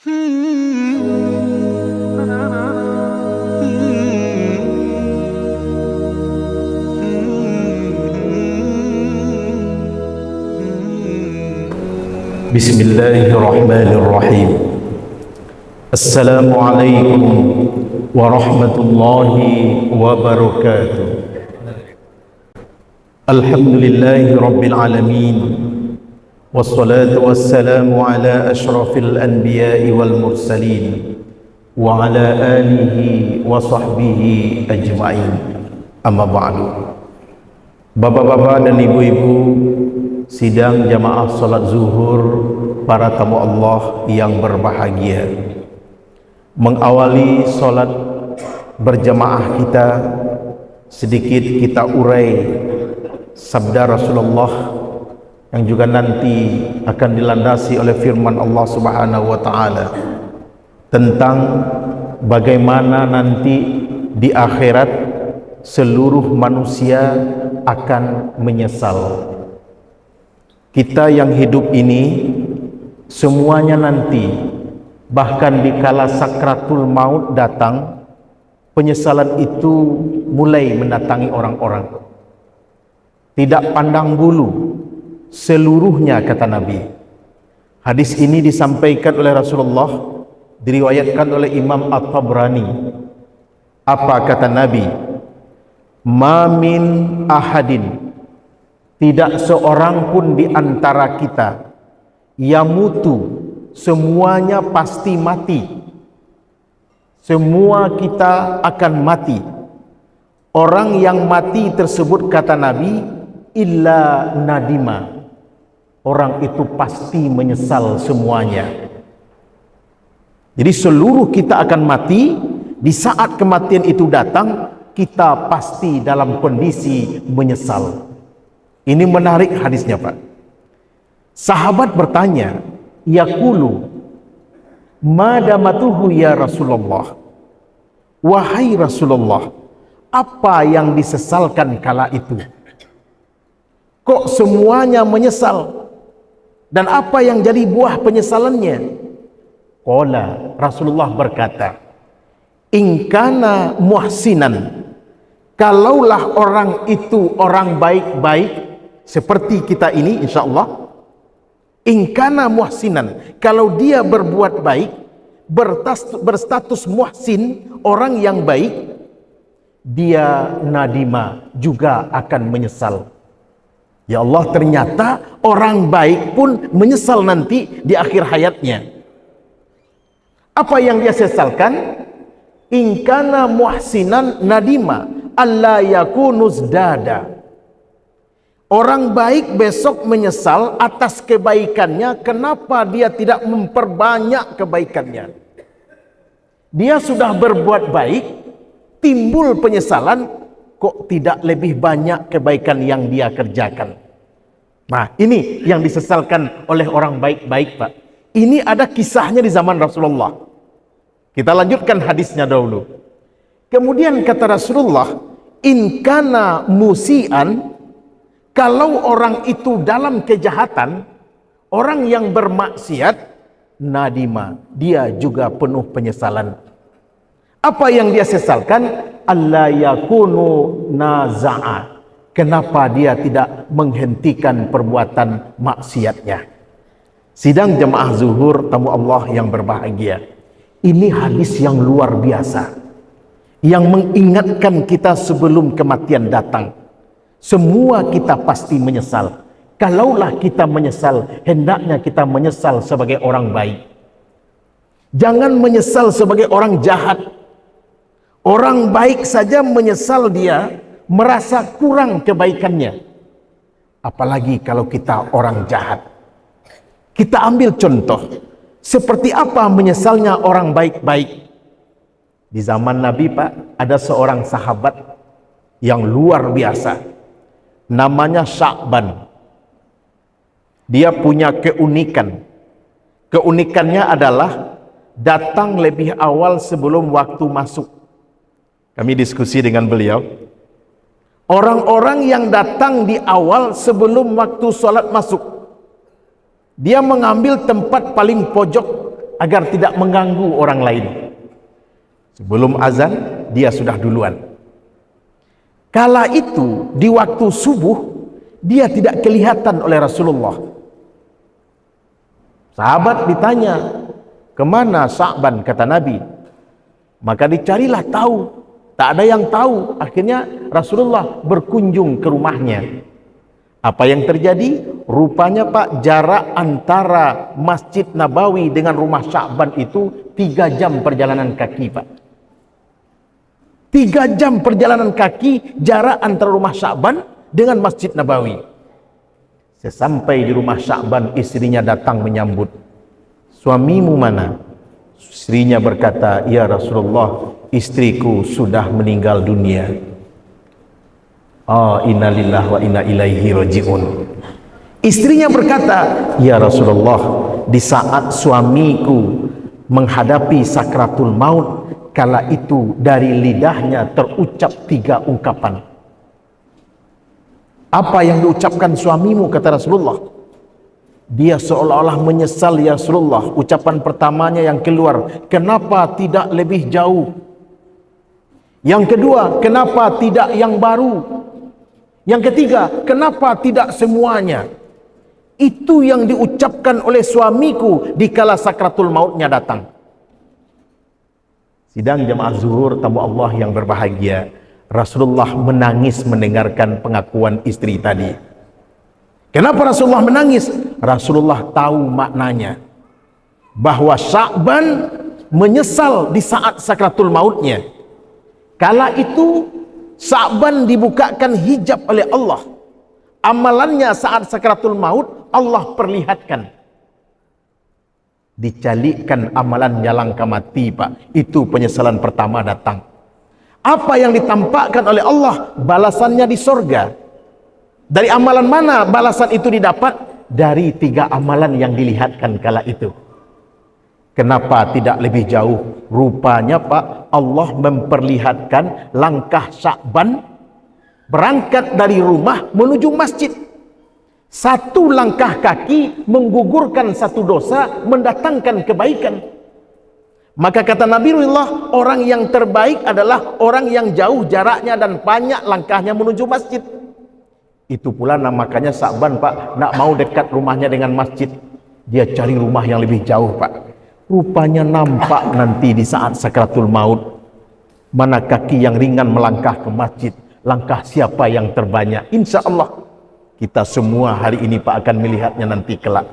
Bismillahirrahmanirrahim. Assalamualaikum warahmatullahi wabarakatuh. Alhamdulillahi rabbil alamin. Wassalatu wassalamu ala ashrafil anbiya'i wal mursalin wa ala alihi wa sahbihi ajma'in. Amma ba'du. Bapak-bapak dan ibu-ibu sidang jamaah salat zuhur, para tamu Allah yang berbahagia, mengawali salat berjamaah kita, sedikit kita urai sabda Rasulullah yang juga nanti akan dilandasi oleh firman Allah Subhanahu wa taala tentang bagaimana nanti di akhirat seluruh manusia akan menyesal. Kita yang hidup ini semuanya nanti, bahkan dikala sakratul maut datang, penyesalan itu mulai mendatangi orang-orang. Tidak pandang bulu, seluruhnya, kata Nabi. Hadis ini disampaikan oleh Rasulullah, diriwayatkan oleh Imam At-Tabrani. Apa kata Nabi? Ma min ahadin, tidak seorang pun di antara kita yamutu, semuanya pasti mati. Semua kita akan mati. Orang yang mati tersebut, kata Nabi, illa nadima, orang itu pasti menyesal semuanya. Jadi seluruh kita akan mati. Di saat kematian itu datang, kita pasti dalam kondisi menyesal. Ini menarik hadisnya, Pak. Sahabat bertanya, yaqulu madamatuhu ya Rasulullah, wahai Rasulullah, apa yang disesalkan kala itu? Kok semuanya menyesal? Dan apa yang jadi buah penyesalannya? Qala, Rasulullah berkata, in kana muhsinan, kalaulah orang itu orang baik-baik seperti kita ini, insyaallah, in kana muhsinan, kalau dia berbuat baik, berstatus muhsin, orang yang baik, dia nadima, juga akan menyesal. Ya Allah, ternyata orang baik pun menyesal nanti di akhir hayatnya. Apa yang dia sesalkan? In kana muhsinan nadima alla yakunuz dada. Orang baik besok menyesal atas kebaikannya, kenapa dia tidak memperbanyak kebaikannya. Dia sudah berbuat baik, timbul penyesalan, kok tidak lebih banyak kebaikan yang dia kerjakan. Nah, ini yang disesalkan oleh orang baik-baik, Pak. Ini ada kisahnya di zaman Rasulullah. Kita lanjutkan hadisnya dahulu. Kemudian kata Rasulullah, in kana musian, kalau orang itu dalam kejahatan, orang yang bermaksiat, nadima, dia juga penuh penyesalan. Apa yang dia sesalkan? Alla yakunu naza'a. Kenapa dia tidak menghentikan perbuatan maksiatnya? Sidang jemaah zuhur, tamu Allah yang berbahagia. Ini hadis yang luar biasa, yang mengingatkan kita sebelum kematian datang. Semua kita pasti menyesal. Kalaulah kita menyesal, hendaknya kita menyesal sebagai orang baik. Jangan menyesal sebagai orang jahat. Orang baik saja menyesal, dia merasa kurang kebaikannya. Apalagi kalau kita orang jahat. Kita ambil contoh. Seperti apa menyesalnya orang baik-baik. Di zaman Nabi, Pak, ada seorang sahabat yang luar biasa. Namanya Sya'ban. Dia punya keunikan. Keunikannya adalah datang lebih awal sebelum waktu masuk. Kami diskusi dengan beliau. Orang-orang yang datang di awal sebelum waktu sholat masuk, dia mengambil tempat paling pojok agar tidak mengganggu orang lain. Sebelum azan, dia sudah duluan. Kala itu, di waktu subuh, dia tidak kelihatan oleh Rasulullah. Sahabat ditanya, kemana Sa'ban, kata Nabi. Maka dicarilah tahu, tak ada yang tahu. Akhirnya Rasulullah berkunjung ke rumahnya. Apa yang terjadi? Rupanya Pak, jarak antara Masjid Nabawi dengan rumah Sa'ban itu 3 jam perjalanan kaki Pak. 3 jam perjalanan kaki jarak antara rumah Sa'ban dengan Masjid Nabawi. Sesampai di rumah Sa'ban, istrinya datang menyambut. Suamimu mana? Istrinya berkata, ya Rasulullah, istriku sudah meninggal dunia. Inna lillahi wa inna ilaihi raji'un. Istrinya berkata, ya Rasulullah, di saat suamiku menghadapi sakratul maut, kala itu dari lidahnya terucap 3 ungkapan. Apa yang diucapkan suamimu, kata Rasulullah? Dia seolah-olah menyesal, ya Rasulullah. Ucapan pertamanya yang keluar, kenapa tidak lebih jauh? Yang kedua, kenapa tidak yang baru? Yang ketiga, kenapa tidak semuanya? Itu yang diucapkan oleh suamiku di kala sakratul mautnya datang. Sidang jamaah zuhur tamu Allah yang berbahagia, Rasulullah menangis mendengarkan pengakuan istri tadi. Kenapa Rasulullah menangis? Rasulullah tahu maknanya, bahwa Sa'ban menyesal di saat sakratul mautnya. Kala itu Sa'ban dibukakan hijab oleh Allah. Amalannya saat sakratul maut Allah perlihatkan. Dicalikkan amalannya langkah mati Pak. Itu penyesalan pertama datang. Apa yang ditampakkan oleh Allah, balasannya di sorga. Dari amalan mana balasan itu didapat? Dari 3 amalan yang dilihatkan kala itu. Kenapa tidak lebih jauh? Rupanya Pak, Allah memperlihatkan langkah Sa'ban berangkat dari rumah menuju masjid. 1 langkah kaki menggugurkan 1 dosa, mendatangkan kebaikan. Maka kata Nabiullah, orang yang terbaik adalah orang yang jauh jaraknya dan banyak langkahnya menuju masjid. Itu pula makanya Sa'ban Pak, nak mau dekat rumahnya dengan masjid, dia cari rumah yang lebih jauh Pak. Rupanya nampak nanti di saat sakratul maut, mana kaki yang ringan melangkah ke masjid, langkah siapa yang terbanyak. Insya Allah kita semua hari ini Pak akan melihatnya nanti kelak.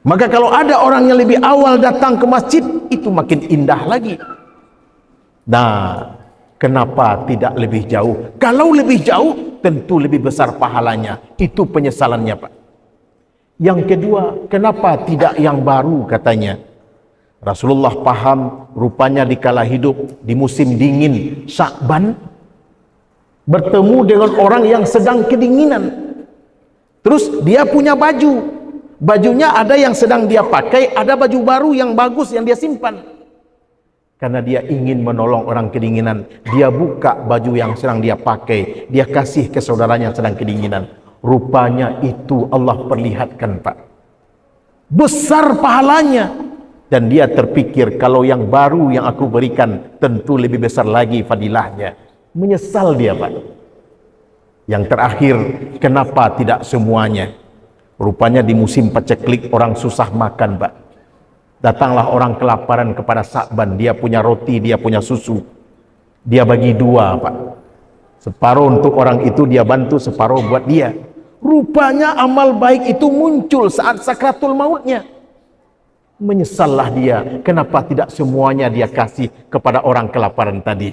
Maka kalau ada orang yang lebih awal datang ke masjid, itu makin indah lagi. Nah, kenapa tidak lebih jauh? Kalau lebih jauh, tentu lebih besar pahalanya. Itu penyesalannya Pak. Yang kedua, kenapa tidak yang baru, katanya. Rasulullah paham, rupanya dikala hidup di musim dingin Sa'ban, bertemu dengan orang yang sedang kedinginan. Terus dia punya baju, bajunya ada yang sedang dia pakai, ada baju baru yang bagus yang dia simpan. Karena dia ingin menolong orang kedinginan, dia buka baju yang sedang dia pakai, dia kasih ke saudaranya yang sedang kedinginan. Rupanya itu Allah perlihatkan Pak, besar pahalanya. Dan dia terpikir, kalau yang baru yang aku berikan tentu lebih besar lagi fadilahnya. Menyesal dia Pak. Yang terakhir, kenapa tidak semuanya? Rupanya di musim paceklik orang susah makan Pak. Datanglah orang kelaparan kepada Sa'ban, dia punya roti, dia punya susu, dia bagi 2 Pak. Separuh untuk orang itu dia bantu, separuh buat dia. Rupanya amal baik itu muncul saat sakratul mautnya. Menyesallah dia, kenapa tidak semuanya dia kasih kepada orang kelaparan tadi.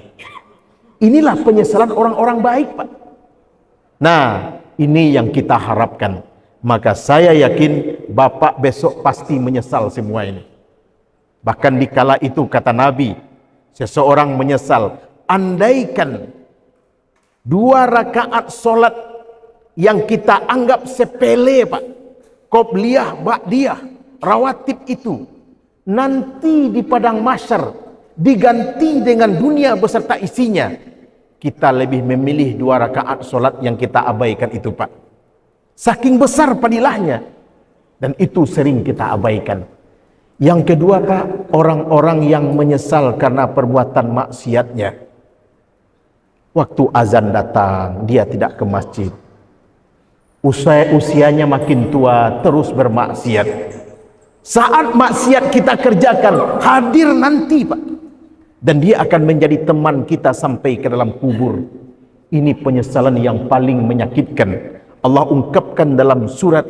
Inilah penyesalan orang-orang baik Pak. Nah, ini yang kita harapkan. Maka saya yakin Bapak besok pasti menyesal semua ini. Bahkan dikala itu kata Nabi, seseorang menyesal, andaikan 2 rakaat solat yang kita anggap sepele Pak, qobliyah, ba'diyah, rawatib itu, nanti di padang mahsyar diganti dengan dunia beserta isinya, kita lebih memilih 2 rakaat solat yang kita abaikan itu Pak. Saking besar padilahnya, dan itu sering kita abaikan. Yang kedua Pak, orang-orang yang menyesal karena perbuatan maksiatnya. Waktu azan datang, dia tidak ke masjid. Usianya makin tua, terus bermaksiat. Saat maksiat kita kerjakan, hadir nanti Pak. Dan dia akan menjadi teman kita sampai ke dalam kubur. Ini penyesalan yang paling menyakitkan. Allah ungkapkan dalam surat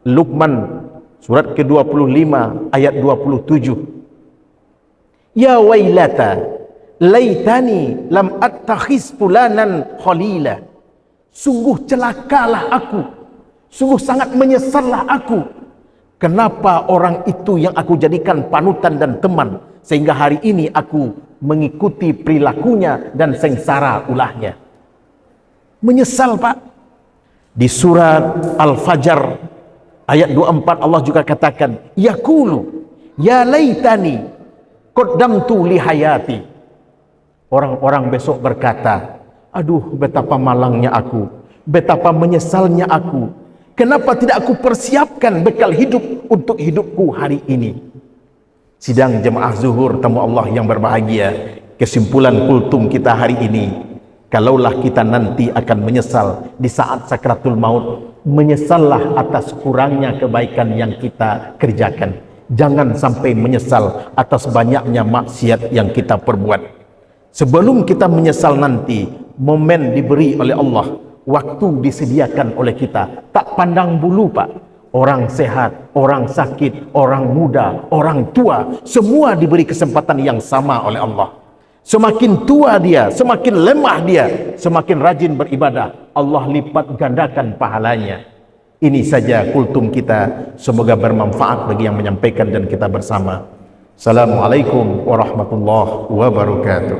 Luqman, surat ke-25 ayat 27. Ya wailata laitani lam attakhiz fulanan khalila. Sungguh celakalah aku, sungguh sangat menyesallah aku. Kenapa orang itu yang aku jadikan panutan dan teman, sehingga hari ini aku mengikuti perilakunya dan sengsara ulahnya. Menyesal Pak. Di surat Al-Fajr ayat 24 Allah juga katakan, yaqulu ya laitani qaddamtu li hayati. Orang-orang besok berkata, aduh betapa malangnya aku, betapa menyesalnya aku. Kenapa tidak aku persiapkan bekal hidup untuk hidupku hari ini. Sidang jemaah zuhur tamu Allah yang berbahagia, kesimpulan kultum kita hari ini, kalaulah kita nanti akan menyesal di saat sakratul maut, menyesallah atas kurangnya kebaikan yang kita kerjakan. Jangan sampai menyesal atas banyaknya maksiat yang kita perbuat. Sebelum kita menyesal nanti, momen diberi oleh Allah, waktu disediakan oleh kita, tak pandang bulu Pak. Orang sehat, orang sakit, orang muda, orang tua, semua diberi kesempatan yang sama oleh Allah. Semakin tua dia, semakin lemah dia, semakin rajin beribadah, Allah lipat gandakan pahalanya. Ini saja kultum kita, semoga bermanfaat bagi yang menyampaikan dan kita bersama. Assalamualaikum warahmatullahi wabarakatuh.